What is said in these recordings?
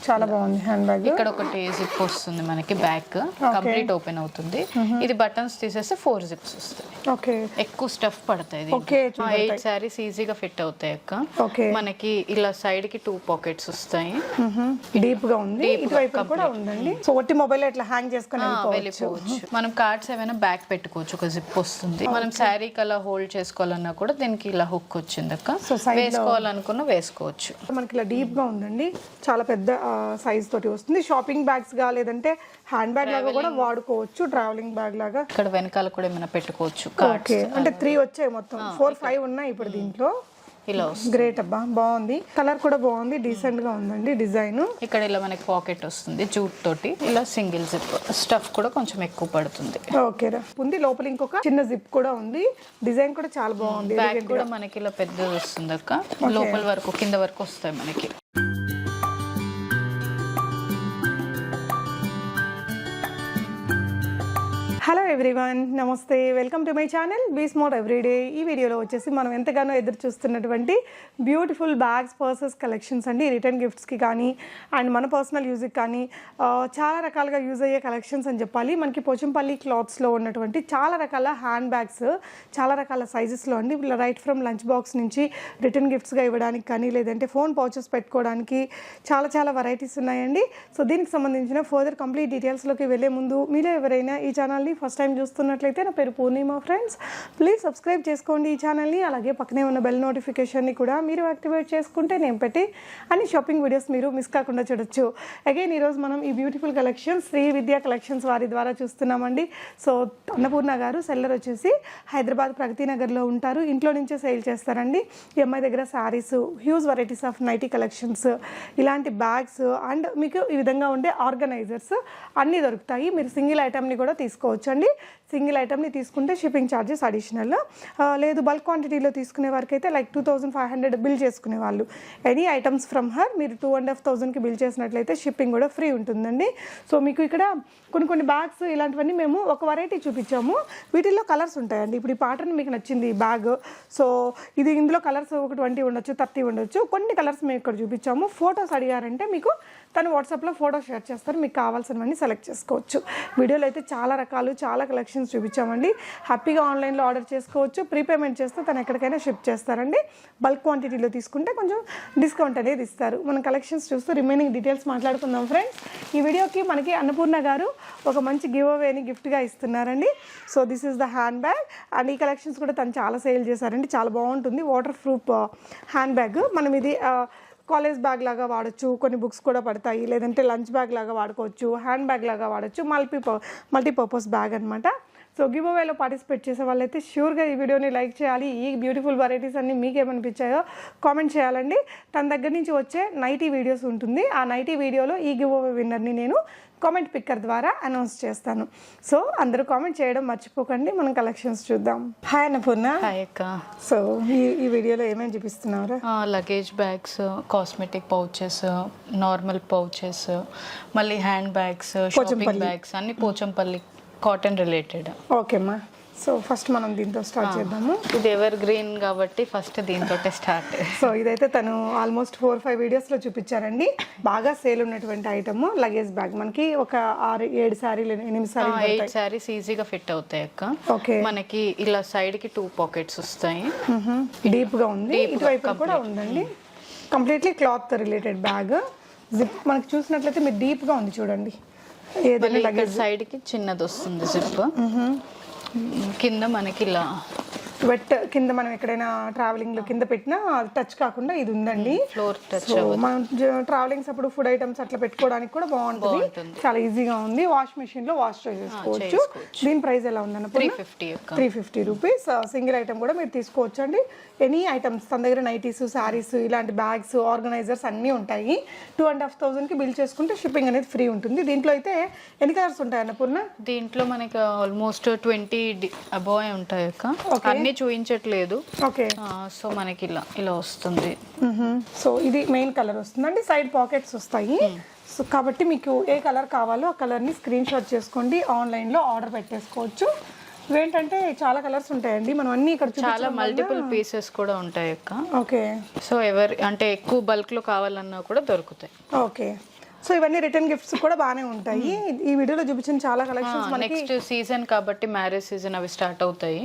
చాలా బాగుంది hand bag. ఇక్కడ ఒకటి జిప్ వస్తుంది మనకి, బ్యాక్ కంప్లీట్ ఓపెన్ అవుతుంది. ఇది బటన్స్ తీసేస్తే 4 జిప్స్ వస్తాయి. ఓకే, ఎక్కువ స్టఫ్ పడతాయి. ఓకే, 8 సారీస్ ఈజీగా ఫిట్ అవుతాయి అక్క. ఓకే, మనకి ఇలా సైడ్ కి 2 పాకెట్స్ వస్తాయి. డీప్ గా ఉంది, ఇటువైపు కూడా ఉందండి. సో ఒట్టి మొబైల్ ఇట్లా హ్యాంగ్ చేసుకొని వెళ్ళిపోవచ్చు. మనం కార్డ్స్ ఏమైనా బ్యాక్ పెట్టుకోవచ్చు, ఒక జిప్ వస్తుంది. మనం శారీ కలా హోల్డ్ చేసుకోవాలన్నా కూడా దీనికి ఇలా హుక్ వచ్చింది అక్క. వేసుకోవాలనుకున్నా వేసుకోవచ్చు. మనకి ఇలా డీప్ గా ఉందండి, చాలా పెద్ద సైజ్ తోటి వస్తుంది. షాపింగ్ బ్యాగ్స్ గా లేదంటే హ్యాండ్ బ్యాగ్ లాగా కూడా వాడుకోవచ్చు, ట్రావెలింగ్ బ్యాగ్ లాగా. ఇక్కడ వెనకాల కూడా ఏమైనా పెట్టుకోవచ్చు. ఓకే, అంటే 3 వచ్చాయి మొత్తం, 4, 5 ఉన్నాయి ఇప్పుడు దీంట్లో. ఇలా గ్రేట్ అబ్బా, బాగుంది. కలర్ కూడా బాగుంది, డీసెంట్ గా ఉందండి డిజైన్. ఇక్కడ ఇలా మనకి పాకెట్ వస్తుంది జూట్ తోటి. ఇలా సింగిల్ జిప్, స్టఫ్ కూడా కొంచెం ఎక్కువ పడుతుంది. ఓకే రా ఉంది. లోపల ఇంకొక చిన్న జిప్ కూడా ఉంది. డిజైన్ కూడా చాలా బాగుంది. బ్యాగ్ కూడా మనకి ఇలా పెద్దది వస్తుంది అక్క. లోపల వరకు కింద వరకు వస్తాయి మనకి. హలో ఎవ్రీవన్, నమస్తే, welcome to my channel be smart everyday. ఈ వీడియోలో వచ్చేసి మనం ఎంతగానో ఎదురు చూస్తున్నటువంటి బ్యూటిఫుల్ బ్యాగ్స్, పర్సెస్ కలెక్షన్స్ అండి. రిటర్న్ గిఫ్ట్స్కి కానీ అండ్ మన పర్సనల్ యూజ్కి కానీ చాలా రకాలుగా యూజ్ అయ్యే కలెక్షన్స్ అని చెప్పాలి. మనకి పోచంపల్లి క్లాత్స్లో ఉన్నటువంటి చాలా రకాల హ్యాండ్ బ్యాగ్స్, చాలా రకాల సైజెస్లో అండి. రైట్ ఫ్రమ్ లంచ్ బాక్స్ నుంచి రిటర్న్ గిఫ్ట్స్గా ఇవ్వడానికి కానీ లేదంటే ఫోన్ పౌచెస్ పెట్టుకోవడానికి చాలా వెరైటీస్ ఉన్నాయండి. సో దీనికి సంబంధించిన ఫర్దర్ కంప్లీట్ డీటెయిల్స్లోకి వెళ్ళే ముందు మీరు ఎవరైనా ఈ ఛానల్ని ఫస్ట్ టైం చూస్తున్నట్లయితే, నా పేరు పూర్ణిమ ఫ్రెండ్స్, ప్లీజ్ సబ్స్క్రైబ్ చేసుకోండి ఈ ఛానల్ని. అలాగే పక్కనే ఉన్న బెల్ నోటిఫికేషన్ని కూడా మీరు యాక్టివేట్ చేసుకుంటే నేను పెట్టి అన్ని షాపింగ్ వీడియోస్ మీరు మిస్ కాకుండా చూడొచ్చు. అగైన్ ఈరోజు మనం ఈ బ్యూటిఫుల్ కలెక్షన్స్ శ్రీ విద్యా కలెక్షన్స్ వారి ద్వారా చూస్తున్నామండి. సో అన్నపూర్ణ గారు సెల్లర్ వచ్చేసి హైదరాబాద్ ప్రగతి నగర్లో ఉంటారు. ఇంట్లో నుంచే సేల్ చేస్తారండి. ఈ అమ్మాయి దగ్గర saris, huge varieties of nighty collections, ఇలాంటి బ్యాగ్స్ అండ్ మీకు ఈ విధంగా ఉండే ఆర్గనైజర్స్ అన్నీ దొరుకుతాయి. మీరు సింగిల్ ఐటమ్ని కూడా తీసుకోవచ్చు అండి. సింగిల్ ఐటమ్ని తీసుకుంటే షిప్పింగ్ ఛార్జెస్ అడిషనల్, లేదు బల్క్ క్వాంటిటీలో తీసుకునే వరకు అయితే లైక్ 2500 బిల్ చేసుకునే వాళ్ళు ఎనీ ఐటమ్స్ ఫ్రమ్ హర్ మీరు 2500కి బిల్ చేసినట్లయితే షిప్పింగ్ కూడా ఫ్రీ ఉంటుందండి. సో మీకు ఇక్కడ కొన్ని బ్యాగ్స్ ఇలాంటివన్నీ మేము ఒక వెరైటీ చూపించాము. వీటిల్లో కలర్స్ ఉంటాయండి. ఇప్పుడు ఈ ప్యాటర్న్ మీకు నచ్చింది ఈ బ్యాగ్, సో ఇది ఇందులో కలర్స్ ఒక 20 ఉండొచ్చు, 30 ఉండొచ్చు. కొన్ని కలర్స్ మేము ఇక్కడ చూపించాము. ఫొటోస్ అడిగారంటే మీకు తను వాట్సాప్లో ఫోటో షేర్ చేస్తారు, మీకు కావాల్సినవన్నీ సెలెక్ట్ చేసుకోవచ్చు. వీడియోలో అయితే చాలా రకాలు, చాలా కలెక్షన్స్ చూపించామండి. హ్యాపీగా ఆన్లైన్లో ఆర్డర్ చేసుకోవచ్చు. ప్రీపేమెంట్ చేస్తే తను ఎక్కడికైనా షిప్ చేస్తారండి. బల్క్ క్వాంటిటీలో తీసుకుంటే కొంచెం డిస్కౌంట్ అనేది ఇస్తారు. మనం కలెక్షన్స్ చూస్తూ రిమైనింగ్ డీటెయిల్స్ మాట్లాడుకుందాం ఫ్రెండ్స్. ఈ వీడియోకి మనకి అన్నపూర్ణ గారు ఒక మంచి గివ్ అవేని గిఫ్ట్గా ఇస్తున్నారండి. So this is the hand bag and ఈ కలెక్షన్స్ కూడా తను చాలా సేల్ చేశారండి. చాలా బాగుంటుంది. Water proof hand bag. మనం ఇది కాలేజ్ బ్యాగ్ లాగా వాడచ్చు, కొన్ని బుక్స్ కూడా పడతాయి, లేదంటే లంచ్ బ్యాగ్ లాగా వాడుకోవచ్చు, హ్యాండ్ బ్యాగ్ లాగా వాడచ్చు, మల్టీపర్పస్ బ్యాగ్ అనమాట. సో గివ్ అవేలో పార్టిసిపేట్ చేసే వాళ్ళైతే ష్యూర్గా ఈ వీడియోని లైక్ చేయాలి. ఈ బ్యూటిఫుల్ వెరైటీస్ అన్నీ మీకు ఏమనిపించాయో కామెంట్ చేయాలండి. తన దగ్గర నుంచి వచ్చే నైటీ వీడియోస్ ఉంటుంది. ఆ నైటీ వీడియోలో ఈ గివ్ అవే విన్నర్ని నేను కామెంట్ పిక్కర్ ద్వారా అనౌన్స్ చేస్తాను. సో అందరూ కామెంట్ చేయడం మర్చిపోకండి. మనం కలెక్షన్స్ చూద్దాం. హాయ్ అన్నపూర్ణ. హాయ్ అక్క. సో ఈ వీడియోలో ఏమేమి చూపిస్తున్నారు? Luggage bags, cosmetic pouches, normal pouches, మళ్ళీ హ్యాండ్ బ్యాగ్స్, షాపింగ్ బ్యాగ్స్, అన్ని పోచంపల్లి కాటన్ రిలేటెడ్. ఓకేమ్మా. సో ఫస్ట్ మనం దీంతో స్టార్ట్ చేద్దాము. ఇది ఎవర్ గ్రీన్ కాబట్టి ఫస్ట్ దీంతో స్టార్ట్. సో ఇదైతే తను ఆల్మోస్ట్ 4-5 వీడియోస్లో చూపించారండి. బాగా సేల్ ఉన్నటువంటి ఐటమ్ లగేజ్ బ్యాగ్. మనకి ఒక 6-7 సారీలు, 8 సారీస్ ఈజీగా ఫిట్ అవుతాయి అక్క. ఓకే, మనకి ఇలా సైడ్ కి 2 పాకెట్స్ వస్తాయి. డీప్ గా ఉంది, ఇటువైపు కూడా ఉందండి. Completely cloth related bag. Zip మనకి చూసినట్లయితే మీరు డీప్ గా ఉంది చూడండి. ఏదైనా సైడ్ కి చిన్నది వస్తుంది జిప్. కింద మనకి ఇలా వెట్ కింద మనం ఎక్కడైనా ట్రావెలింగ్ లో కింద పెట్టినా టచ్ కాకుండా ఇది ఉందండి. Floor touch. మనం ట్రావెలింగ్స్ అప్పుడు ఫుడ్ ఐటమ్స్ అట్లా పెట్టుకోవడానికి కూడా బాగుంటుంది. చాలా ఈజీగా ఉంది. వాష్ మెషిన్ లో వాష్ చేసుకోవచ్చు. దీని ప్రైస్ ఎలా ఉందన్న? 350 రూపీస్. సింగిల్ ఐటమ్ కూడా మీరు తీసుకోవచ్చు అండి. ఎనీ ఐటమ్స్ తన దగ్గర నైటీస్, శారీస్, ఇలాంటి బ్యాగ్స్, ఆర్గనైజర్స్ అన్నీ ఉంటాయి. 2500కి బిల్ చేసుకుంటే షిప్పింగ్ అనేది ఫ్రీ ఉంటుంది. దీంట్లో అయితే ఎన్ని కలర్స్ ఉంటాయి అన్నపూర్ణ? దీంట్లో మనకి ఆల్మోస్ట్ 20 అబోవ్ ఉంటాయి అక్క. అన్ని చూపించట్లేదు. ఓకే, సో మనకి ఇలా వస్తుంది. సో ఇది మెయిన్ కలర్ వస్తుందండి. సైడ్ పాకెట్స్ వస్తాయి. సో కాబట్టి మీకు ఏ కలర్ కావాలో ఆ కలర్ని స్క్రీన్ షాట్ చేసుకోండి. ఆన్లైన్లో ఆర్డర్ పెట్టేసుకోవచ్చు. ఇవేంటంటే చాలా కలర్స్ ఉంటాయండి. మనం అన్ని ఇక్కడ చాలా మల్టిపుల్ పీసెస్ కూడా ఉంటాయి అక్క. ఓకే, సో ఎవరు అంటే ఎక్కువ బల్క్ లో కావాలన్నా కూడా దొరుకుతాయి. ఓకే. సో ఇవన్నీ రిటర్న్ గిఫ్ట్స్ కూడా బాగానే ఉంటాయి. ఈ వీడియోలో చూపించిన చాలా కలెక్షన్స్ మనకి నెక్స్ట్ సీజన్ కాబట్టి మ్యారేజ్ సీజన్ అవి స్టార్ట్ అవుతాయి,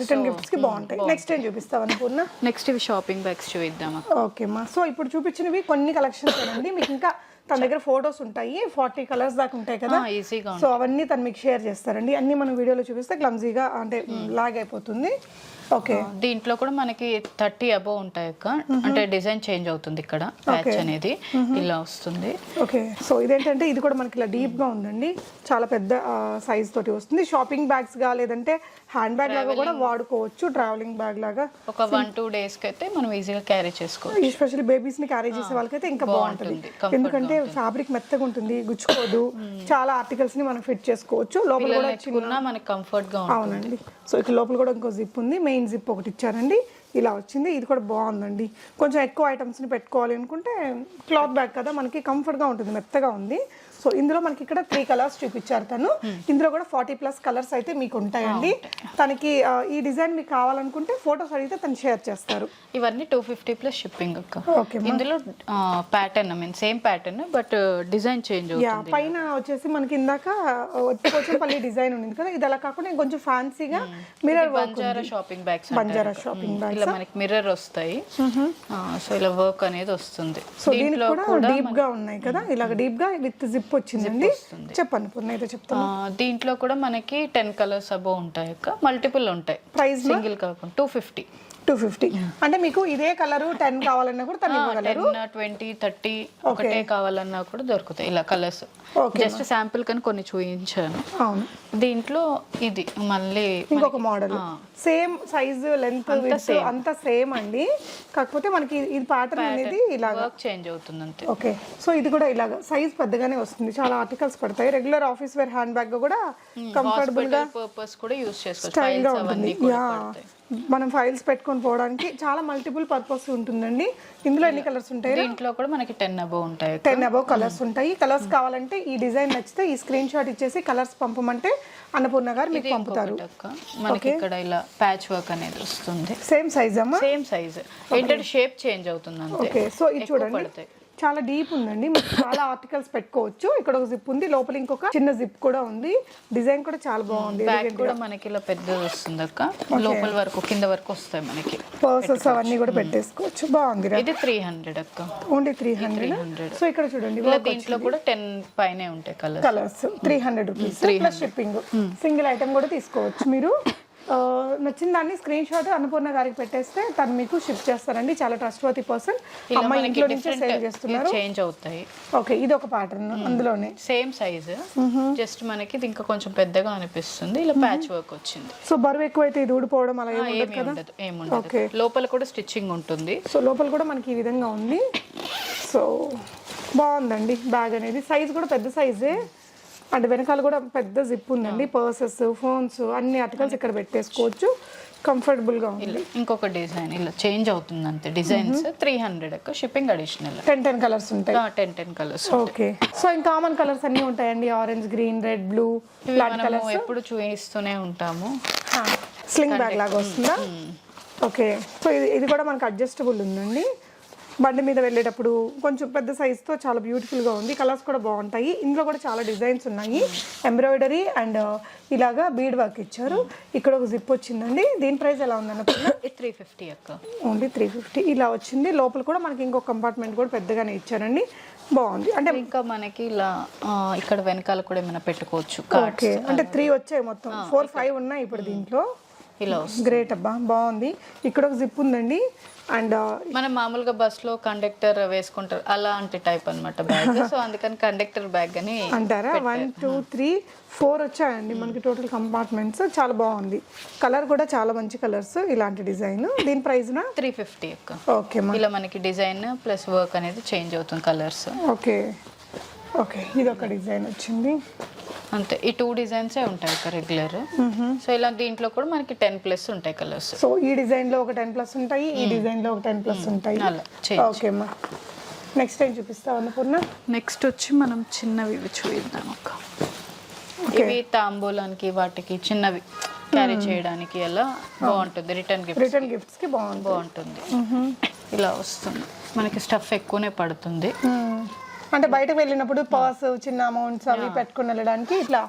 రిటర్న్ గిఫ్ట్స్ కి బాగుంటాయి. నెక్స్ట్ ఏం చూపిస్తావు అనుకున్నా? నెక్స్ట్ ఇవి షాపింగ్ బ్యాగ్స్ చూద్దామా? ఓకే మా. సో ఇప్పుడు చూపించినవి కొన్ని కలెక్షన్స్ అండి. మీకు ఇంకా తన దగ్గర ఫొటోస్ ఉంటాయి, 40 కలర్స్ దాకా ఉంటాయి కదా, ఈజీగా. సో అవన్నీ తను మీకు షేర్ చేస్తారండి. అన్ని మనం వీడియోలో చూపిస్తే క్లమ్జీగా అంటే లాగ్ అయిపోతుంది. ఓకే, దీంట్లో కూడా మనకి 30 అబోవ్ ఉంటాయి అక్క. అంటే డిజైన్ చేంజ్ అవుతుంది ఇక్కడ, ప్యాచ్ అనేది ఇలా వస్తుంది. ఓకే, సో ఇదేంటంటే ఇది కూడా మనకి ఇలా డీప్ గా ఉందండి, చాలా పెద్ద సైజ్ తోటి వస్తుంది. షాపింగ్ బ్యాగ్స్ గా లేదంటే హ్యాండ్ బ్యాగ్ లాగా కూడా వాడుకోవచ్చు, ట్రావెలింగ్ బ్యాగ్ లాగా. ఒక 1-2 డేస్ కి అయితే మనం ఈజీగా క్యారీ చేసుకోవచ్చు. ఎస్పెషల్లీ బేబీస్ ని క్యారీ చేసే వాళ్ళకైతే ఇంకా బాగుంటుంది, ఎందుకంటే ఫ్యాబ్రిక్ మెత్తగా ఉంటుంది, గుచ్చుకోదు. చాలా ఆర్టికల్స్ ని మనం ఫిట్ చేసుకోవచ్చు. లోపల కూడా చిన్న మనకి కంఫర్ట్ గా ఉంటుంది. అవునండి. సో ఇక్కడ లోపల కూడా ఇంకో జిప్ ఉంది, మెయిన్ జిప్ ఒకటి ఇచ్చారండి, ఇలా వచ్చింది. ఇది కూడా బాగుందండి. కొంచెం ఎక్కువ ఐటమ్స్ని పెట్టుకోవాలి అనుకుంటే క్లాత్ బ్యాగ్ కదా, మనకి కంఫర్ట్గా ఉంటుంది, మెత్తగా ఉంది. సో ఇందులో మనకి ఇక్కడ 3 కలర్స్ చూపించారు తను. ఇందులో కూడా 40+ కలర్స్ అయితే మీకు ఉంటాయండి. తనకి ఈ డిజైన్ మీకు కావాలనుకుంటే ఫొటోస్ అడిగితే తను షేర్ చేస్తారు. ఇవన్నీ 250+ షిప్పింగ్ అక్క. ఓకే, ఇందులో pattern same pattern but design change అవుతుంది. పైన వచ్చేసి మనకి ఇందాక పోచంపల్లి డిజైన్ ఉంది కదా, ఇది అలా కాకుండా కొంచెం ఫ్యాన్సీగా mirror Banjara shopping bags, Banjara shopping bags, ఇలా మనకి మిర్రర్ వస్తాయి. సో ఇలా వర్క్ అనేది వస్తుంది. సో దీంట్లో కూడా డీప్ గా ఉన్నాయి కదా, ఇలా డీప్ గా విత్ జిప్ వచ్చిందండి. చెప్పండి పూర్ణ, అయితే చెప్తాను. దీంట్లో కూడా మనకి 10 కలర్స్ అబోవ్ ఉంటాయి అక్క, మల్టిపుల్ ఉంటాయి. ప్రైస్ సింగిల్ కాకుండా 250. అంటే మీకు ఇదే కలర్ 10 కావాలన్నా కూడా తను ఇవ్వగలరు. 10, 20, 30 ఒకటే కావాలన్నా కూడా దొరుకుతాయి ఇలా కలర్స్. జస్ట్ శాంపుల్ కానీ కొన్ని చూపించాను. అవును, దీంట్లో ఇది మళ్ళీ ఇంకొక మోడల్, సేమ్ సైజ్ లెంత్ అంతా సేమ్ అండి, కాకపోతే మనకి ఇది ప్యాటర్న్ అనేది ఇలాగా వర్క్ చేంజ్ అవుతుంది అంతే. ఓకే, సో ఇది కూడా ఇలాగా సైజ్ పెద్దగానే వస్తుంది, చాలా ఆర్టికల్స్ పడతాయి. Regular office wear hand bag కూడా కంఫర్టబుల్ గా పర్పస్ కూడా యూస్ చేసుకోవచ్చు. స్టైల్ గా ఉంటుంది. మనం ఫైల్స్ పెట్టుకొని పోవడానికి చాలా మల్టిపుల్ పర్పస్ ఉంటుందండి. ఇందులో ఎన్ని కలర్స్ ఉంటాయి? దీంట్లో కూడా మనకి 10 అబోవ్ ఉంటాయి. 10 అబోవ్ కలర్స్ ఉంటాయి. కలర్స్ కావాలంటే ఈ డిజైన్ నచ్చితే ఈ స్క్రీన్ షాట్ ఇచ్చేసి కలర్స్ పంపమంటే అన్నపూర్ణ గారు మీకు పంపుతారు. మనకి ఇక్కడ ఇలా ప్యాచ్ వర్క్ అనేది వస్తుంది. సేమ్ సైజ్ అమ్మా? సేమ్ సైజ్, ఏంటంటే షేప్ చేంజ్ అవుతుంది అంతే. ఓకే, సో ఇది చూడండి చాలా డీప్ ఉందండి, మీకు చాలా ఆర్టికల్స్ పెట్టుకోవచ్చు. ఇక్కడ ఒక జిప్ ఉంది, లోపల ఇంకొక చిన్న జిప్ కూడా ఉంది. డిజైన్ కూడా చాలా బాగుంది. బ్యాగ్ కూడా మనకి ఇలా పెద్దది వస్తుంది అక్క, లోపల వరకు కింద వరకు వస్తాయి మనకి. పర్సెస్ అవన్నీ కూడా పెట్టేసుకోవచ్చు. బాగుంది. ఇది 300 అక్క, ఓన్లీ 300. సో ఇక్కడ చూడండి, దీంట్లో కూడా 10 పైనే ఉంటాయి colours. 300 rupees plus shipping. Single item కూడా తీసుకోవచ్చు మీరు. నచ్చిన దాన్ని స్క్రీన్ షాట్ అన్నపూర్ణ గారికి పెట్టేస్తే తను మీకు షిప్ చేస్తారండి. చాలా ట్రస్ట్వర్తీ పర్సన్. అమ్మాయి ఇంట్లో నుంచే సేల్ చేస్తున్నారు. చేంజ్ అవుతాయి. ఓకే, ఇది ఒక ప్యాటర్న్, అందులోనే సేమ్ సైజ్, జస్ట్ మనకి ఇది ఇంకా కొంచెం పెద్దగా అనిపిస్తుంది. ఇలా ప్యాచ్ వర్క్ వచ్చింది. సో బరువు ఎక్కువైతే ఇది ఊడిపోవడం అలా ఏముండదు. ఓకే, లోపల కూడా స్టిచ్చింగ్ ఉంటుంది. సో లోపల కూడా మనకి ఈ విధంగా ఉంది. సో బాగుందండి బ్యాగ్ అనేది. సైజ్ కూడా పెద్ద సైజే, అంటే వెనకాల కూడా పెద్ద జిప్ ఉందండి. పర్సెస్, ఫోన్స్, అన్ని ఆర్టికల్స్ ఇక్కడ పెట్టేసుకోవచ్చు. కంఫర్టబుల్ గా ఉంది. ఇంకొక డిజైన్ ఇలా చేంజ్ అవుతుంది అంతే. Designs 300 shipping additional. 10 కలర్స్ ఉంటాయి. 10 కలర్స్. ఓకే, సో ఇంకా కామన్ కలర్స్ అన్ని ఉంటాయండి. Orange, green, red, blue colours ఎప్పుడు చూపిస్తూనే ఉంటాము. స్లింగ్ బ్యాగ్ లాగా వస్తుందా? ఓకే, సో ఇది కూడా మనకు అడ్జస్టబుల్ ఉందండి. బండి మీద వెళ్ళేటప్పుడు కొంచెం పెద్ద సైజ్తో చాలా బ్యూటిఫుల్గా ఉంది. కలర్స్ కూడా బాగుంటాయి. ఇందులో కూడా చాలా డిజైన్స్ ఉన్నాయి. ఎంబ్రాయిడరీ అండ్ ఇలాగా బీడ్ వర్క్ ఇచ్చారు. ఇక్కడ ఒక జిప్ వచ్చిందండి. దీని ప్రైస్ ఎలా ఉందన్న? 350 అక్క. ఓన్లీ 350 ఇలా వచ్చింది. లోపల కూడా మనకి ఇంకొక కంపార్ట్మెంట్ కూడా పెద్దగానే ఇచ్చారండి. బాగుంది. అంటే ఇంకా మనకి ఇలా ఇక్కడ వెనకాల కూడా ఏమైనా పెట్టుకోవచ్చు. ఓకే, అంటే 3 వచ్చాయి మొత్తం. 4, 5 ఉన్నాయి ఇప్పుడు దీంట్లో. ఇలా గ్రేట్ అబ్బా, బాగుంది. ఇక్కడ ఒక జిప్ ఉందండి. అండ్ మనం మామూలుగా బస్ లో కండక్టర్ వేసుకుంటారు అలాంటి టైప్ అన్నమాట బ్యాగ్. సో అందుకని కండక్టర్ బ్యాగ్ అని అంటారా. 1, 2, 3, 4 వచ్చాయండి మనకి టోటల్ కంపార్ట్మెంట్స్. చాలా బాగుంది. కలర్ కూడా చాలా మంచి కలర్స్. ఇలాంటి డిజైన్. దీని ప్రైస్ 350 అక్క. ఓకే, ఇలా మనకి డిజైన్ ప్లస్ వర్క్ అనేది చేంజ్ అవుతుంది కలర్స్. ఓకే ఓకే, ఇది ఒక డిజైన్ వచ్చింది అంతే. ఈ 2 డిజైన్సే ఉంటాయి ఒక రెగ్యులర్. సో ఇలా దీంట్లో కూడా మనకి 10+ ఉంటాయి కలర్స్. సో ఈ డిజైన్ లో ఒక 10+ ఉంటాయి, ఈ డిజైన్ లో ఒక 10+ ఉంటాయి. ఓకే అమ్మా, నెక్స్ట్ టైం చూపిస్తావు అన్నపూర్ణ? నెక్స్ట్ వచ్చి మనం చిన్నవి చూద్దాం అక్క. ఇవి తాంబూలానికి వాటికి చిన్నవి క్యారీ చేయడానికి అలా బాగుంటుంది. రిటర్న్ గిఫ్ట్స్ కి బాగుంటుంది. ఇలా వస్తుంది మనకి. స్టఫ్ ఎక్కువనే పడుతుంది. అంటే బయటకు వెళ్ళినప్పుడు పర్స్ చిన్న అమౌంట్స్ అవి పెట్టుకుని వెళ్ళడానికి ఇట్లా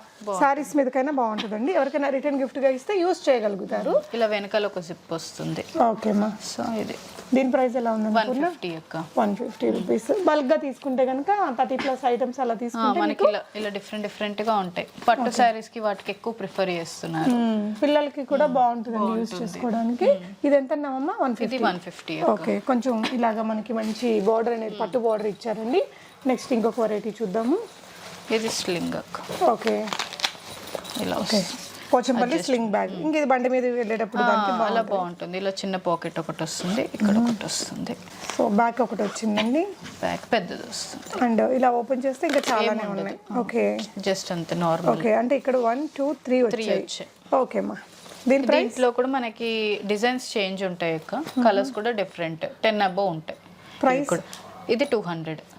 సారీస్ మీదకైనా బాగుంటుందండి. ఎవరికైనా రిటర్న్ గిఫ్ట్ గా ఇస్తే యూస్ చేయగలుగుతారు. ఇలా వెనకాల ఒక జిప్ వస్తుంది. ఓకే మా. సో ఇది దీని ప్రైస్ ఎలా ఉంది? 150 అక్క. 150 రూపీస్. బల్క్ గా తీసుకుంటే కనుక 30+ ఐటమ్స్ అలా తీసుకుంటే మనకి ఇలా డిఫరెంట్ గా ఉంటాయి. పట్టు శారీస్ కి వాటికి ఎక్కువ ప్రిఫర్ చేస్తున్నారు. పిల్లలకి కూడా బాగుంటుందండి యూస్ చేసుకోవడానికి. ఇది ఎంత అమ్మా? 150. ఓకే, కొంచెం ఇలాగా మనకి మంచి బార్డర్ అనేది పట్టు బార్డర్ ఇచ్చారండి. నెక్స్ట్ ఇంకొక వెరైటీ చూద్దాము. ఇది స్లింగ్ అక్క. ఓకే, ఇలా ఓకే, పోచంపల్లి స్లింగ్ బ్యాగ్. ఇంక ఇది బండి మీద వెళ్ళేటప్పుడు అలా బాగుంటుంది. ఇలా చిన్న పాకెట్ ఒకటి వస్తుంది, ఇక్కడ ఒకటి వస్తుంది. సో బ్యాగ్ ఒకటి వచ్చిందండి, బ్యాగ్ పెద్దది వస్తుంది. అండ్ ఇలా ఓపెన్ చేస్తే ఇంకా చాలానే ఉన్నాయి. ఓకే, జస్ట్ అంతే నార్మల్. ఓకే, అంటే ఇక్కడ 1 2 3 వచ్చాయి. ఓకే మా. దీంట్లో కూడా మనకి డిజైన్స్ చేంజ్ ఉంటాయి అక్క. కలర్స్ కూడా డిఫరెంట్ 10 అబౌవ్ ఉంటాయి. ప్రైస్ ఇది 200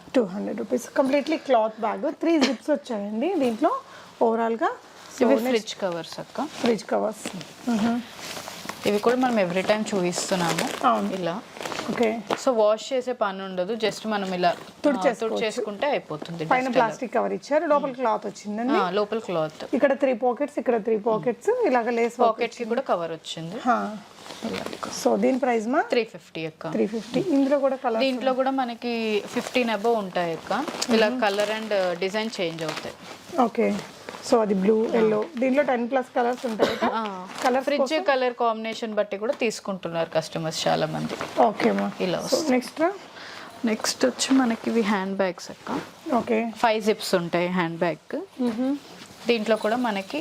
rupees. Completely cloth bag. 3 zips వచ్చాయండి దీంట్లో ఓవరాల్ గా. ఇవి ఫ్రిడ్జ్ కవర్స్ అక్క. Fridge covers. ఇవి కూడా మనం ఎవ్రీ టైం చూపిస్తున్నాము. ఇలా ఓకే. సో వాష్ చేసే పని ఉండదు, జస్ట్ మనం ఇలా తుడిచేసుకుంటే అయిపోతుంది. పైన ప్లాస్టిక్ కవర్ ఇచ్చారు, లోపల క్లాత్ వచ్చిందండి. లోపల క్లాత్. ఇక్కడ 3 పాకెట్స్, ఇక్కడ 3 పాకెట్స్, ఇలాగ లేస్ పాకెట్స్ కి కూడా కవర్ వచ్చింది. సో దీని ప్రైస్ మా 350 అక్క. 350. ఇందులో కూడా కలర్, దీంట్లో కూడా మనకి 15 అబౌవ్ ఉంటాయి అక్క. ఇలా కలర్ అండ్ డిజైన్ చేంజ్ అవుతాయి. ఓకే. సో అది బ్లూ, ఎల్లో, దీంట్లో 10+ కలర్స్ ఉంటాయి. కలర్ ఫ్రిడ్జ్ కలర్ కాంబినేషన్ బట్టి కూడా తీసుకుంటున్నారు కస్టమర్స్ చాలా మంది. ఓకే మా. ఇలా నెక్స్ట్ వచ్చి మనకి ఇవి హ్యాండ్ బ్యాగ్స్ అక్క. ఓకే, 5 జిప్స్ ఉంటాయి హ్యాండ్ బ్యాగ్. దీంట్లో కూడా మనకి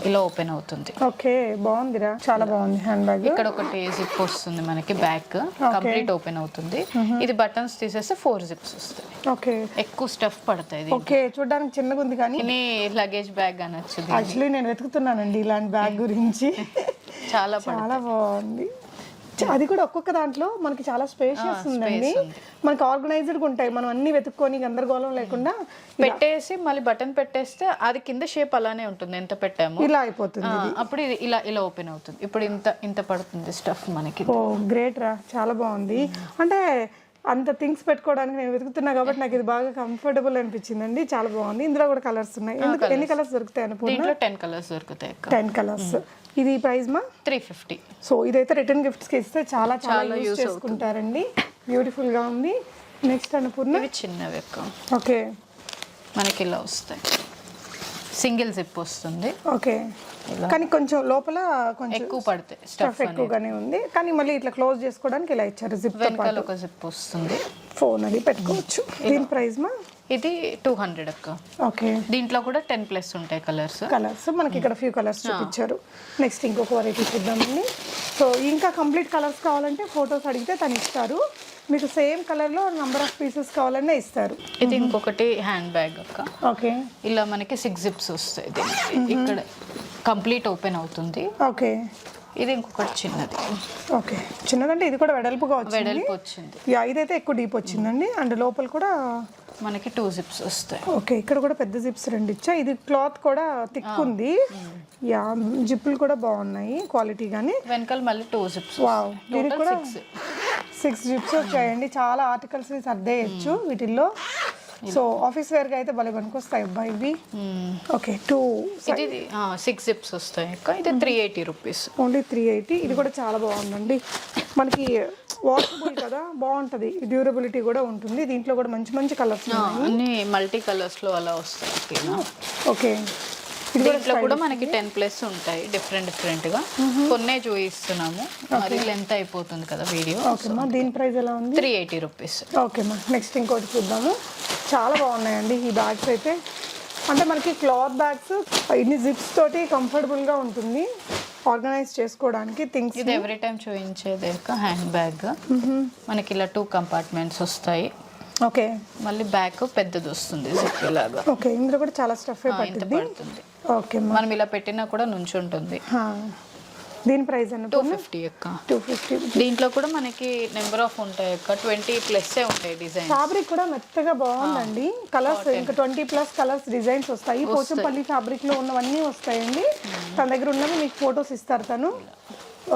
ఇలా ఓపెన్ అవుతుంది. ఓకే, బాగుందిరా, చాలా బాగుంది హ్యాండ్ బ్యాగ్. ఇక్కడ ఒకటి జిప్ వస్తుంది మనకి, బ్యాక్ కంప్లీట్ ఓపెన్ అవుతుంది. ఇది బటన్స్ తీసేస్తే 4 జిప్స్ వస్తాయి. ఓకే, ఎక్కువ స్టఫ్ పడతాయి. ఓకే, చూడడానికి చిన్నగా ఉంది కానీ లగేజ్ బ్యాగ్ అనొచ్చు. యాక్చువల్లీ నేను వెతుకుతున్నానండి ఇలాంటి బ్యాగ్ గురించి. చాలా బాగుంది. అది కూడా ఒక్కొక్క దాంట్లో మనకి చాలా స్పేషియస్ ఉందండి. మనకి ఆర్గనైజ్డ్గా ఉంటాయి. మనం అన్ని వెతుక్కొని గందరగోళం లేకుండా పెట్టేసి మళ్ళీ బటన్ పెట్టేస్తే అది కింద షేప్ అలానే ఉంటుంది, ఎంత పెట్టాము ఇలా అయిపోతుంది. అప్పుడు ఇది ఇలా ఓపెన్ అవుతుంది. ఇప్పుడు ఇంత పడుతుంది స్టఫ్ మనకి. ఓ గ్రేట్ రా, చాలా బాగుంది. అంటే అంత థింగ్స్ పెట్టుకోవడానికి నేను వెతుకుతున్నా కాబట్టి నాకు ఇది బాగా కంఫర్టబుల్ అనిపించిందండి. చాలా బాగుంది. ఇందులో కూడా కలర్స్ ఉన్నాయి. ఎన్ని కలర్స్ దొరుకుతాయి అనుకుంటున్నా? 10 కలర్స్ దొరుకుతాయి. 10 కలర్స్. ఇది ప్రైస్ మా 350. సో ఇదైతే రిటర్న్ గిఫ్ట్స్ కి ఇస్తే చాలా యూస్ చేసుకుంటారండి. బ్యూటిఫుల్ గా ఉంది. నెక్స్ట్ అనుకున్నా ఇవి చిన్నవి అక్క. ఓకే, మనకి ఇలా వస్తాయి. సింగిల్ జిప్ వస్తుంది. ఓకే, కానీ కొంచెం లోపల కొంచెం ఎక్కువ పడతాయి, స్టఫ్ ఎక్కువగానే ఉంది. కానీ మళ్ళీ ఇట్లా క్లోజ్ చేసుకోవడానికి ఇలా ఇచ్చారు. జిప్ వెనకాల ఒక జిప్ వస్తుంది. ఫోన్ అది పెట్టుకోవచ్చు. దీని ప్రైస్ మా ఇది 200 అక్క. ఓకే, దీంట్లో కూడా 10+ ఉంటాయి కలర్స్. మనకి ఇక్కడ ఫ్యూ కలర్స్ చూపించారు. నెక్స్ట్ ఇంకొక వెరైటీ చూద్దామండి. సో ఇంకా కంప్లీట్ కలర్స్ కావాలంటే ఫొటోస్ అడిగితే తను ఇస్తారు. మీకు సేమ్ కలర్లో నెంబర్ ఆఫ్ పీసెస్ కావాలన్నా ఇస్తారు. ఇది ఇంకొకటి హ్యాండ్ బ్యాగ్ అక్క. ఓకే, ఇలా మనకి 6 జిప్స్ వస్తాయి. ఇక్కడ కంప్లీట్ ఓపెన్ అవుతుంది. ఓకే, ఇది ఇంకొకటి చిన్నది. ఓకే, చిన్నదంటే ఇది కూడా వెడల్పుగా వచ్చింది. ఇదైతే ఎక్కువ డీప్ వచ్చిందండి. అండ్ లోపల కూడా మనకి 2 జిప్స్ వస్తాయి. ఓకే, ఇక్కడ కూడా పెద్ద జిప్స్ 2 ఇచ్చా. ఇది క్లాత్ కూడా థిక్ ఉంది. జిప్పులు కూడా బాగున్నాయి క్వాలిటీ గానీ. వెనకాల మళ్ళీ 2 జిప్స్. వావ్, దీనికి కూడా 6 జిప్స్ వచ్చాయండి. చాలా ఆర్టికల్స్ సర్దేయచ్చు వీటిల్లో. సో ఆఫీస్ వేర్ గా అయితే భలే పనికొస్తాయి అబ్బాయి ఇవి. ఓకే, 6 జిప్స్ వస్తాయి. ఇది 380 రూపీస్. ఓన్లీ 380. ఇది కూడా చాలా బాగుందండి. మనకి వాషబుల్ కదా, బాగుంటది. డ్యూరబిలిటీ కూడా ఉంటుంది. దీంట్లో కూడా మంచి మంచి కలర్స్ అన్ని మల్టీ కలర్స్ లో అలా వస్తాయి. ఓకే, దీంట్లో కూడా మనకి 10+ ఉంటాయి డిఫరెంట్ గా. కొన్నే చూపిస్తున్నాము, మరి లెంత్ అయిపోతుంది కదా వీడియో. ఓకేమా, దీని ప్రైస్ ఎలా ఉంది? 380 రూపీస్. ఓకేమా, నెక్స్ట్ ఇంకోటి చూద్దాము. చాలా బాగున్నాయండి ఈ బ్యాగ్స్ అయితే. అంటే మనకి క్లాత్ బ్యాగ్స్ ఇన్ని జిప్స్ తోటి కంఫర్టబుల్గా ఉంటుంది ఆర్గనైజ్ చేసుకోవడానికి థింగ్స్. ఇది ఎవ్రీ టైం చూపించేది హ్యాండ్ బ్యాగ్. మనకి ఇలా 2 కంపార్ట్మెంట్స్ వస్తాయి. ఓకే, మళ్ళీ బ్యాగ్ పెద్దది వస్తుంది జిప్ లాగా. ఓకే, ఇందులో కూడా చాలా స్టఫ్ పడుతుంది. ఓకే, మనం ఇలా పెట్టినా కూడా నుంచుంటుంది. దీని ప్రైస్ 250 అక్క. 250. దీంట్లో కూడా మనకి నెంబర్ ఆఫ్ ఉంటాయి అక్క. 20+ ఉంటాయి డిజైన్. ఫ్యాబ్రిక్ కూడా మెత్తగా బాగుందండి. కలర్స్ ఇంకా 20+ కలర్స్ డిజైన్స్ వస్తాయి. పోచంపల్లి ఫ్యాబ్రిక్ లో ఉన్నవన్నీ వస్తాయండి. తన దగ్గర ఉన్నవి మీకు ఫొటోస్ ఇస్తారు తను.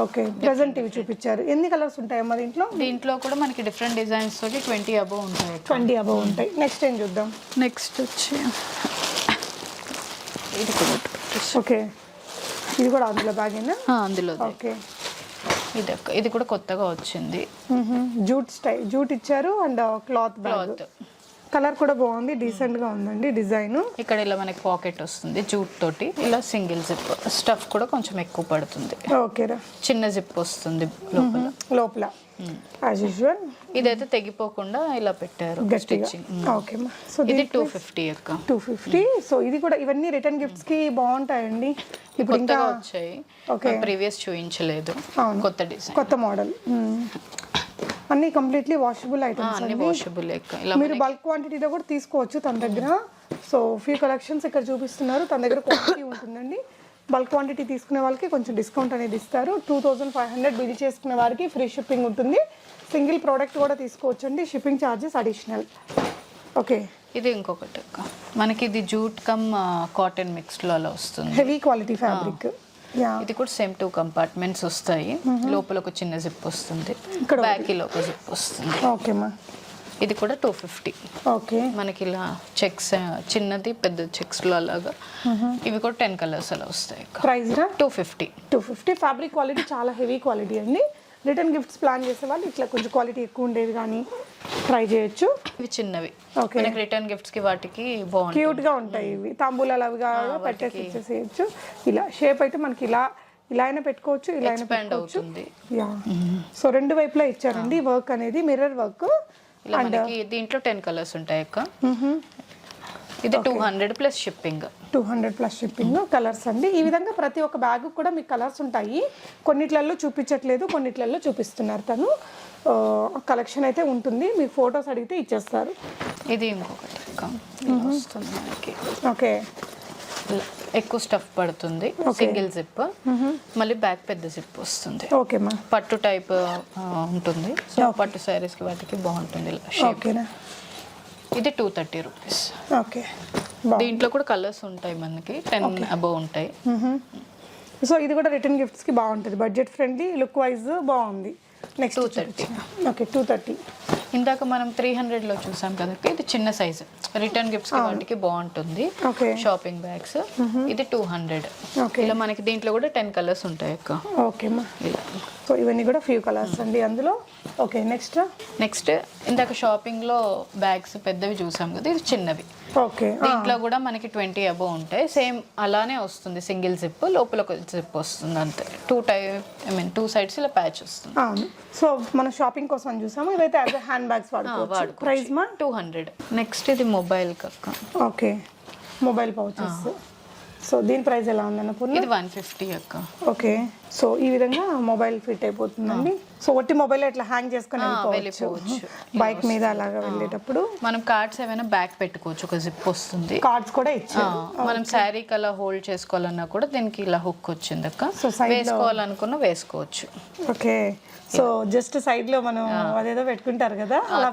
ఓకే ప్రెసెంట్ ఇవి చూపించారు. ఎన్ని కలర్స్ ఉంటాయమ్మా దీంట్లో? దీంట్లో కూడా మనకి డిఫరెంట్ డిజైన్స్ తోటి 20 అబౌవ్ ఉంటాయి. 20 అబౌవ్ ఉంటాయి. నెక్స్ట్ ఏం చూద్దాం? నెక్స్ట్ వచ్చి ఇది కూడా ఓకే, ఇది కూడా అందులో బ్యాగేనా? అందులో ఓకే, ఇది కూడా కొత్తగా వచ్చింది. జూట్ స్టైల్ జూట్ ఇచ్చారు అండ్ క్లాత్ బ్యాగ్. కలర్ కూడా బాగుంది, డీసెంట్ గా ఉందండి డిజైన్. ఇక్కడ ఇలా మనకి పాకెట్ వస్తుంది జూట్ తోటి, ఇలా సింగిల్ జిప్. స్టఫ్ కూడా కొంచెం ఎక్కువ పడుతుంది. ఓకేరా, చిన్న జిప్ వస్తుంది లోపల యాజ్ యూజువల్. ఇదైతే తెగిపోకుండా ఇలా పెట్టారు స్టిచ్చింగ్. ఓకే, సో ఇది 250 అక్క. 250. సో ఇది కూడా ఇవన్నీ రిటర్న్ గిఫ్ట్స్ కి బాగుంటాయండి. ఇప్పుడు ఇంకా వచ్చాయి, ఓకే ప్రీవియస్ చూపించలేదు, కొత్త డిజైన్, కొత్త మోడల్. అన్ని కంప్లీట్లీ వాషబుల్ ఐటమ్స్. అన్ని వాషబుల్ ఇలా మీరు బల్క్ క్వాంటిటీలో కూడా తీసుకోవచ్చు తన దగ్గర. సో ఫ్యూ కలెక్షన్స్ ఇక్కడ చూపిస్తున్నారు. తన దగ్గర క్వాంటిటీ ఉంటుందండి. బల్క్ క్వాంటిటీ తీసుకునే వాళ్ళకి కొంచెం డిస్కౌంట్ అనేది ఇస్తారు. 2500 బిల్ చేసుకునే వారికి ఫ్రీ షిప్పింగ్ ఉంటుంది. సింగిల్ ప్రోడక్ట్ కూడా తీసుకోవచ్చు అండి, షిప్పింగ్ ఛార్జెస్ అడిషనల్. ఓకే, ఇది ఇంకొకటి అక్క, మనకి ఇది జూట్ కమ్ కాటన్ మిక్స్డ్ లో అలా వస్తుంది, హెవీ క్వాలిటీ ఫ్యాబ్రిక్. ఇది కూడా సేమ్ 2 కంపార్ట్మెంట్స్ వస్తాయి. లోపల ఒక చిన్న జిప్ వస్తుంది, బ్యాక్ లో ఒక జిప్ వస్తుంది. ఓకేమా, ఇది కూడా 250. ఓకే, మనకి ఇలా చెక్స్ చిన్నది పెద్ద చెక్స్ లో అలాగా. ఇవి కూడా 10 కలర్స్ అలా వస్తాయి. ప్రైస్ 250. 250. ఫ్యాబ్రిక్ క్వాలిటీ చాలా హెవీ క్వాలిటీ అండి. రిటర్న్ గిఫ్ట్స్ ప్లాన్ చేసే వాళ్ళు ఇట్లా కొంచెం క్వాలిటీ ఎక్కువ ఉండేది కానీ ట్రై చేయొచ్చు. ఇవి చిన్నవి, ఓకే, మనకి రిటర్న్ గిఫ్ట్స్ కి వాటికి బాగుంటాయి, క్యూట్ గా ఉంటాయి. ఇవి తాంబూలాలు అవిగా పెట్టేసి ఇచ్చేసేయచ్చు. ఇలా షేప్ అయితే మనకి ఇలా అయినా పెట్టుకోవచ్చు, ఇలా అయినా పెట్టుకోవచ్చు. యా, సో రెండు వైపులా ఇచ్చారండి వర్క్ అనేది, మిర్రర్ వర్క్. మనకి దీంట్లో 10 కలర్స్ ఉంటాయి అక్క. ఇది 200 plus shipping. 200 plus shipping. Colours అండి ఈ విధంగా ప్రతి ఒక్క బ్యాగ్ కూడా మీకు కలర్స్ ఉంటాయి. కొన్నిట్లలో చూపించట్లేదు, కొన్నిట్లలో చూపిస్తున్నారు. తను కలెక్షన్ అయితే ఉంటుంది. మీకు ఫొటోస్ అడిగితే ఇచ్చేస్తారు. ఇది ఇంకొకటి అక్క, ఇలా వస్తుంది మనకి. ఓకే, ఎక్కువ స్టఫ్ పడుతుంది, సింగిల్ జిప్, మళ్ళీ బ్యాక్ పెద్ద జిప్ వస్తుంది. ఓకేమా, పట్టు టైప్ ఉంటుంది. సో పట్టు శారీస్ కి వాటికి బాగుంటుంది. ఓకేనా, ఇది 230 రూపీస్. ఓకే, దీంట్లో కూడా కలర్స్ ఉంటాయి మనకి, 10 అబౌవ్ ఉంటాయి. సో ఇది కూడా రిటర్న్ గిఫ్ట్స్ కి బాగుంటుంది, బడ్జెట్ ఫ్రెండ్లీ, లుక్ వైజ్ బాగుంది. నెక్స్ట్ 230. ఓకే, 230. ఇందాక మనం 300 లో చూసాం కదా, ఇది చిన్న సైజు రిటర్న్ గిఫ్ట్స్ కి వాటికి బాగుంటుంది. Okay, shopping bags. ఇది 200. ఓకే, ఇలా మనకి దీంట్లో కూడా 10 కలర్స్ ఉంటాయి అక్క. ఓకేమా, సో ఇవన్నీ కూడా ఫ్యూ కలర్స్ అండి అందులో. ఓకే, నెక్స్ట్ ఇందాక షాపింగ్ లో బ్యాగ్స్ పెద్దవి చూసాం కదా, ఇది చిన్నవి. ఓకే, దీంట్లో కూడా మనకి 20 అబౌవ్ ఉంటాయి. సేమ్ అలానే వస్తుంది, సింగిల్ జిప్, లోపల ఒక జిప్ వస్తుంది అంతే. 2 సైడ్స్ ఇలా ప్యాచ్ వస్తుంది. అవును. సో మనం షాపింగ్ కోసం చూసాము. ఇవైతే యాజ్ హ్యాండ్ బ్యాగ్స్ వాడుకోవచ్చు. ప్రైస్ మా 200. నెక్స్ట్ ఇది మొబైల్ కక్క. Okay, mobile pouches. సో దీని ప్రైస్ ఎలా ఉందన్న పూర్ణ? ఇది 150 అక్క. ఓకే, సో ఈ విధంగా మొబైల్ ఫిట్ అయిపోతుందండి. సో ఒట్టి మొబైల్ ఇట్లా హ్యాంగ్ చేసుకొని వెళ్ళిపోవచ్చు బైక్ మీద అలాగా వెళ్ళేటప్పుడు. మనం కార్డ్స్ ఏమైనా బ్యాక్ పెట్టుకోవచ్చు, ఒక జిప్ వస్తుంది. కార్డ్స్ కూడా ఇచ్చారు. మనం శారీ కలా హోల్డ్ చేసుకోవాలన్నా కూడా దీనికి ఇలా హుక్ వచ్చింది అక్క. వేసుకోవాలనుకున్నా వేసుకోవచ్చు. ఓకే, సో జస్ట్ సైడ్ లో మనం అదేదో పెట్టుకుంటారు కదా, అలా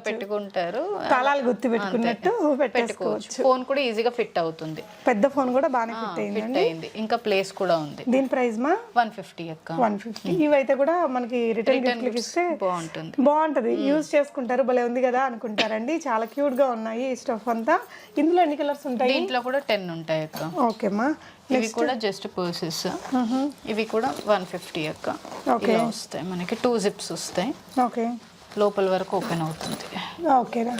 పెట్టుకుంటారు, తాళాలు గుర్తు పెట్టుకున్నట్టు పెట్టుకోవచ్చు. ఫోన్ కూడా ఈజీగా ఫిట్ అవుతుంది. పెద్ద ఫోన్ కూడా బాగానే ఫిట్ అయింది. ఇంకా ప్లేస్ కూడా ఉంది. దీని ప్రైస్ మా 150 అక్క. 150. ఇవైతే కూడా మనకి రిటర్న్ గిఫ్ట్ ఇస్తే బాగుంటది, యూజ్ చేసుకుంటారు. భలే ఉంది కదా అనుకుంటారండి. చాలా క్యూట్ గా ఉన్నాయి ఈ స్టఫ్ అంతా. ఇందులో ఎన్ని కలర్స్ ఉంటాయి? దీంట్లో కూడా 10 ఉంటాయి అక్క. ఓకేమా, ఇవి కూడా జస్ట్ పర్సెస్. ఇవి కూడా 150 అక్క. ఇలా వస్తాయి మనకి, 2 జిప్స్ వస్తాయి. ఓకే, లోపల వరకు ఓపెన్ అవుతుంది. ఓకేనా,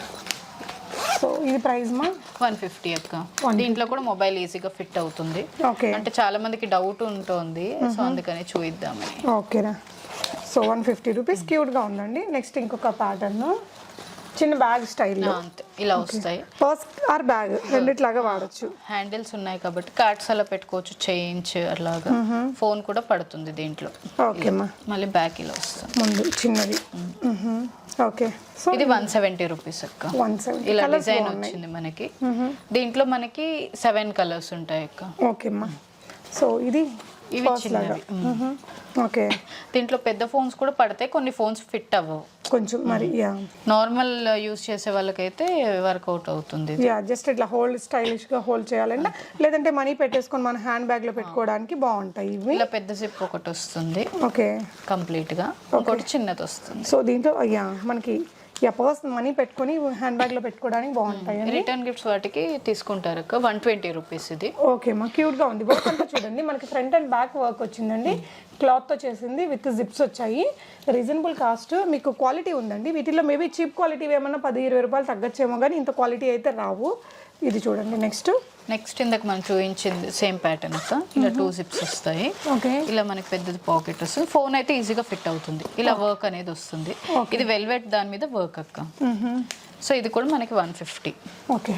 సో ఇది ప్రైస్ మా 150 అక్క. దీంట్లో కూడా మొబైల్ ఈజీగా ఫిట్ అవుతుంది. ఓకే, అంటే చాలా మందికి డౌట్ ఉంటుంది, సో అందుకని చూద్దామని. ఓకేనా, సో 150 రూపీస్. క్యూట్ గా ఉందండి. నెక్స్ట్ ఇంకొక ప్యాటర్న్, చిన్న బ్యాగ్ స్టైల్లో ఇలా వస్తాయి. పర్స్ ఆర్ బ్యాగ్ రెండిట్లాగా వాడచ్చు. హ్యాండిల్స్ ఉన్నాయి కాబట్టి కార్డ్స్ అలా పెట్టుకోవచ్చు, చైన్స్ అలాగా. ఫోన్ కూడా పడుతుంది దీంట్లో. ఓకేమా, మళ్ళీ బ్యాక్ ఇలా వస్తుంది ముందు చిన్నది. ఓకే, సో ఇది 170 రూపీస్ అక్క. 170. ఇలా డిజైన్ వచ్చింది మనకి. దీంట్లో మనకి 7 కలర్స్ ఉంటాయి అక్క. ఓకేమ్మా, సో ఇది ఇవి చిన్నవి. ఓకే, దీంట్లో పెద్ద ఫోన్స్ కూడా పడతాయి, కొన్ని ఫోన్స్ ఫిట్ అవ్వవు కొంచెం మరి. యా, నార్మల్ యూస్ చేసే వాళ్ళకైతే వర్కౌట్ అవుతుంది. యా, జస్ట్ ఇట్లా హోల్డ్ స్టైలిష్ గా హోల్డ్ చేయాలంటే, లేదంటే మనీ పెట్టేసుకొని మన హ్యాండ్ బ్యాగ్ లో పెట్టుకోవడానికి బాగుంటాయి ఇవి. ఇలా పెద్ద జిప్ ఒకటి వస్తుంది ఓకే, కంప్లీట్ గా, ఒకటి చిన్నది వస్తుంది. సో దీంట్లో యా మనకి పర్స్ మనీ పెట్టుకొని హ్యాండ్ బ్యాగ్ లో పెట్టుకోవడానికి బాగుంటాయి. రిటర్న్ గిఫ్ట్స్ వాటికి తీసుకుంటారు అక్క, 120 రూపీస్ ఇది. ఓకే మా, క్యూట్ గా ఉంది. వర్క్ అంతా చూడండి, మనకి ఫ్రంట్ అండ్ బ్యాక్ వర్క్ వచ్చిందండి, క్లాత్ తో చేసింది, విత్ జిప్స్ వచ్చాయి. రీజనబుల్ కాస్ట్, మీకు క్వాలిటీ ఉందండి. వీటిలో మేబీ చీప్ క్వాలిటీ ఏమన్నా 10-20 రూపాయలు తగ్గచ్చేమో, కానీ ఇంత క్వాలిటీ అయితే రావు. ఇది చూడండి. నెక్స్ట్ ఇందాక మనం చూపించింది సేమ్ ప్యాటర్న్ అక్క, ఇలా 2 జిప్స్ వస్తాయి. ఓకే, ఇలా మనకి పెద్దది పాకెట్ వస్తుంది, ఫోన్ అయితే ఈజీగా ఫిట్ అవుతుంది. ఇలా వర్క్ అనేది వస్తుంది, ఇది వెల్వెట్ దాని మీద వర్క్ అక్క. సో ఇది కూడా మనకి 150. ఓకే,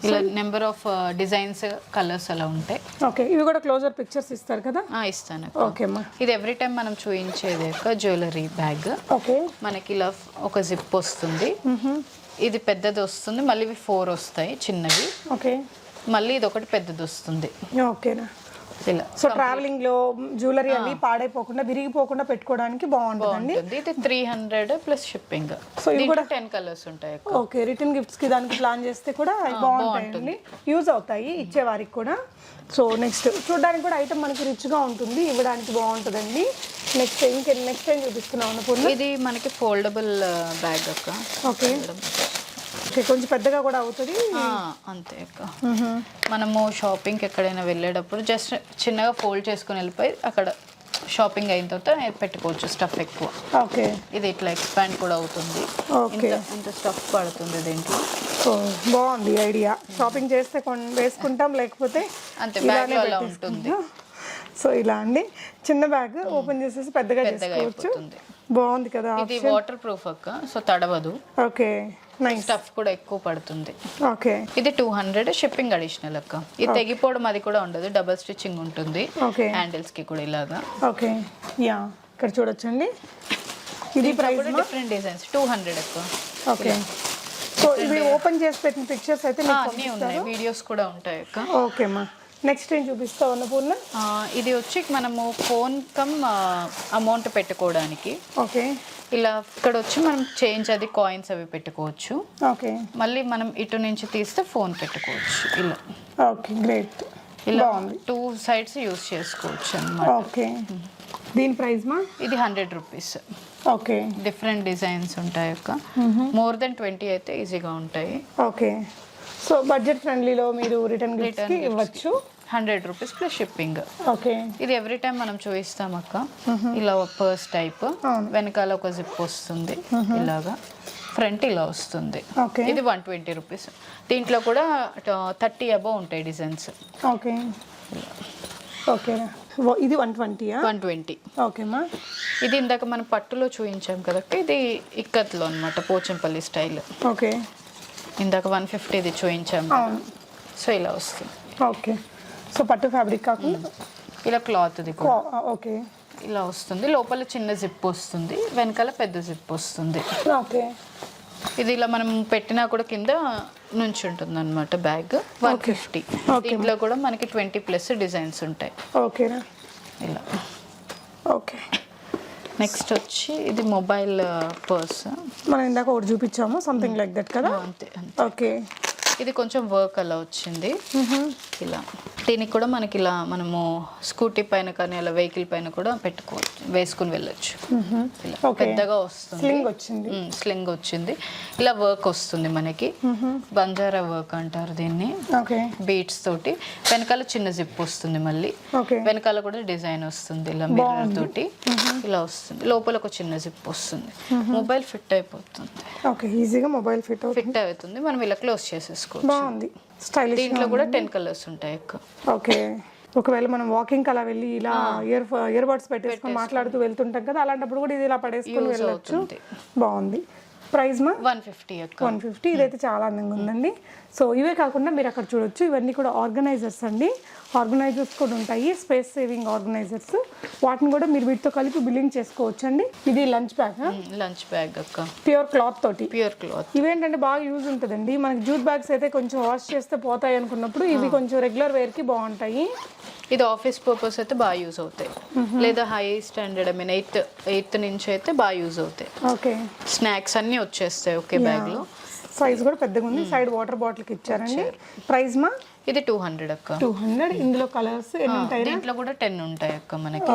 ఇలా నెంబర్ ఆఫ్ డిజైన్స్, కలర్స్ అలా ఉంటాయి. ఓకే, ఇవి కూడా క్లోజర్ పిక్చర్స్ ఇస్తారు కదా? ఇస్తాను. ఓకే మా, ఇది ఎవ్రీ టైం మనం చూపించేది ఒక జ్యువెలరీ బ్యాగ్. ఓకే, మనకి ఇలా ఒక జిప్ వస్తుంది, ఇది పెద్దది వస్తుంది, మళ్ళీ ఇవి 4 వస్తాయి చిన్నవి. ఓకే, మళ్ళీ ఇది ఒకటి పెద్దది వస్తుంది. ఓకేనా, ఇలా. సో ట్రావెలింగ్ లో జ్యువెలరీ అవి పాడైపోకుండా, విరిగిపోకుండా పెట్టుకోవడానికి బాగుంటుందండి. ఇది 300 ప్లస్ షిప్పింగ్. సో ఇవి కూడా 10 కలర్స్ ఉంటాయి. ఓకే, రిటర్న్ గిఫ్ట్స్ కి దానికి ప్లాన్ చేస్తే కూడా అవి బాగుంటాయండి, యూజ్ అవుతాయి ఇచ్చేవారికి కూడా. సో నెక్స్ట్ చూడడానికి కూడా ఐటమ్ మనకి రిచ్ గా ఉంటుంది, ఇవ్వడానికి బాగుంటుందండి. నెక్స్ట్ టైం చూపిస్తున్నాం అన్నపూర్ణ. ఇది మనకి ఫోల్డబుల్ బ్యాగ్ అక్క. ఓకే, ఓకే, కొంచెం పెద్దగా కూడా అవుతుంది. అంతే అక్క. మనము షాపింగ్కి ఎక్కడైనా వెళ్ళేటప్పుడు జస్ట్ చిన్నగా ఫోల్డ్ చేసుకుని వెళ్ళిపోయి అక్కడ షాపింగ్ అయిన తర్వాత పెట్టుకోవచ్చు స్టఫ్ ఎక్కువ. ఓకే, ఇది ఇట్లా ఎక్స్పాండ్ కూడా అవుతుంది. ఓకే, ఇంత స్టఫ్ పడుతుంది దీంట్లో. బాగుంది ఐడియా. షాపింగ్ చేస్తే వేసుకుంటాం, లేకపోతే అంతే బ్యాగ్ అలా ఉంటుంది. సో ఇలా అండి, చిన్న బ్యాగ్ ఓపెన్ చేసేసి పెద్దగా చేసుకోవచ్చు. బాగుంది కదా. ఇది వాటర్ ప్రూఫ్ అక్క, సో తడవదు. Okay, nice. స్టఫ్ కూడా ఎక్కువ పడుతుంది. ఓకే, ఇది 200 షిప్పింగ్ అడిషనల్ అక్క. ఇది తెగిపోవడం అది కూడా ఉండదు, డబుల్ స్టిచ్చింగ్ ఉంటుంది. ఓకే, హ్యాండిల్స్ కి కూడా ఇలాగా. ఓకే, యా, ఇక్కడ చూడొచ్చండి. ఇది ప్రైస్ డిఫరెంట్ డిజైన్స్ 200 అక్క. ఓకే, సో ఇవి ఓపెన్ చేసి పెట్టిన పిక్చర్స్ అయితే అన్నీ ఉన్నాయి, వీడియోస్ కూడా ఉంటాయి అక్క. ఓకే మా, నెక్స్ట్ ఏం చూపిస్తావు అన్నపూర్ణ? ఇది వచ్చి మనము ఫోన్ కమ్ అమౌంట్ పెట్టుకోవడానికి. ఓకే, ఇలా ఇక్కడ వచ్చి మనం చేంజ్ అది కాయిన్స్ అవి పెట్టుకోవచ్చు. ఓకే, మళ్ళీ మనం ఇటు నుంచి తీస్తే ఫోన్ పెట్టుకోవచ్చు ఇలా. Okay, great. ఇలా 2 సైడ్స్ యూస్ చేసుకోవచ్చు అన్నమాట. ఓకే, దీని ప్రైస్ మా? ఇది 100 రూపీస్. ఓకే, డిఫరెంట్ డిజైన్స్ ఉంటాయి అక్క. మోర్ దెన్ 20 అయితే ఈజీగా ఉంటాయి. ఓకే, సో బడ్జెట్ ఫ్రెండ్లీలో మీరు రిటర్న్ గిఫ్ట్స్కి ఇవ్వచ్చు. 100 రూపీస్ ప్లస్ షిప్పింగ్. ఓకే, ఇది ఎవ్రీ టైం మనం చూపిస్తాం అక్క. ఇలా పర్స్ టైప్, వెనకాల ఒక జిప్ వస్తుంది ఇలాగా, ఫ్రంట్ ఇలా వస్తుంది. ఇది 120 రూపీస్. దీంట్లో కూడా 30 అబౌవ్ ఉంటాయి డిజైన్స్. ఓకే, ఓకే, ఇది 120. ఓకేమా. ఇది ఇందాక మనం పట్టులో చూపించాం కదా, ఇది ఇక్కత్లో అనమాట, పోచంపల్లి స్టైల్. ఓకే, ఇందాక 150 ఇది చూపించాం. సో ఇలా వస్తుంది. ఓకే, సో పట్టు ఫ్యాబ్రిక్ కాకుండా ఇలా క్లాత్ది కూడా. ఓకే, ఇలా వస్తుంది, లోపల చిన్న జిప్ వస్తుంది, వెనకాల పెద్ద జిప్ వస్తుంది. ఓకే, ఇది ఇలా మనం పెట్టినా కూడా కింద నుంచి ఉంటుంది అనమాట బ్యాగ్. 150. దీంట్లో కూడా మనకి 20+ డిజైన్స్ ఉంటాయి. ఓకేనా, ఇలా. ఓకే, నెక్స్ట్ వచ్చి ఇది మొబైల్ పర్స్. మనం ఇందాక ఒకటి చూపించాము, సంథింగ్ లైక్ దట్ కదా. అంతే. ఓకే, ఇది కొంచెం వర్క్ అలా వచ్చింది ఇలా. దీనికి కూడా మనకి ఇలా మనము స్కూటీ పైన కానీ అలా వెహికల్ పైన కూడా పెట్టుకోవచ్చు, వేసుకుని వెళ్ళొచ్చు. ఇలా పెద్దగా వస్తుంది, స్లింగ్ వచ్చింది. ఇలా వర్క్ వస్తుంది మనకి, బంజారా వర్క్ అంటారు దీన్ని. బీట్స్ తోటి వెనకాల చిన్న జిప్ వస్తుంది, మళ్ళీ వెనకాల కూడా డిజైన్ వస్తుంది ఇలా మిర్రర్ తోటి ఇలా వస్తుంది. లోపల ఒక చిన్న జిప్ వస్తుంది. మొబైల్ ఫిట్ అయిపోతుంది, ఈజీగా మొబైల్ ఫిట్ అవుతుంది. మనం ఇలా క్లోజ్ చేసేసుకోవచ్చు. బాగుంది, స్టైలిష్. దీంట్లో కూడా 10 కలర్స్ ఉంటాయి. ఓకే, ఒకవేళ మనం వాకింగ్ అలా వెళ్ళి ఇలా ఇయర్ బడ్స్ పెట్టేసుకొని మాట్లాడుతూ వెళ్తుంటాం కదా, అలాంటప్పుడు కూడా ఇది ఇలా పడేసుకొని వెళ్ళొచ్చు. బాగుంది. ప్రైస్ మా 150 అక్క. 150. ఇదైతే చాలా అందంగా ఉందండి. సో ఇవే కాకుండా మీరు అక్కడ చూడొచ్చు, ఇవన్నీ కూడా ఆర్గనైజర్స్ అండి. ఆర్గనైజర్స్ కూడా ఉంటాయి, స్పేస్ సేవింగ్ ఆర్గనైజర్స్. వాటిని కూడా మీరు వీటితో కలిపి బిల్లింగ్ చేసుకోవచ్చు అండి. ఇది లంచ్ బ్యాగ్, లంచ్ బ్యాగ్ అక్క, ప్యూర్ క్లాత్ తోటి. Pure cloth. ఇవేంటంటే బాగా యూజ్ ఉంటుందండి. మనకి జూట్ బ్యాగ్స్ అయితే కొంచెం వాష్ చేస్తే పోతాయి అనుకున్నప్పుడు ఇవి కొంచెం రెగ్యులర్ వేర్కి బాగుంటాయి. ఇది ఆఫీస్ పర్పస్ అయితే బాగా యూజ్ అవుతాయి, లేదా high standard I mean eighth నుంచి అయితే బాగా యూజ్ అవుతాయి. ఓకే, స్నాక్స్ అన్నీ వచ్చేస్తాయి ఒకే బ్యాగ్లో. సైజ్ కూడా పెద్దగా ఉంది. సైడ్ వాటర్ బాటిల్కి ఇచ్చారండి. ప్రైస్ మా ఇది 200 అక్క. 200. ఇందులో కలర్స్ ఎన్ని ఉంటాయి? దీంట్లో కూడా 10 ఉంటాయి అక్క మనకి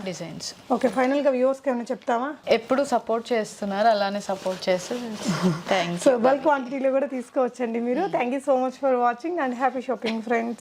డిజైన్స్. ఓకే, ఫైనల్ గా వ్యూవర్స్ కి ఏమైనా చెప్తావా? ఎప్పుడు సపోర్ట్ చేస్తున్నారు, అలానే సపోర్ట్ చేస్తూ థ్యాంక్స్. సో బల్క్ క్వాంటిటీలో కూడా తీసుకోవచ్చండి మీరు. Thank you so much for watching and happy shopping friends.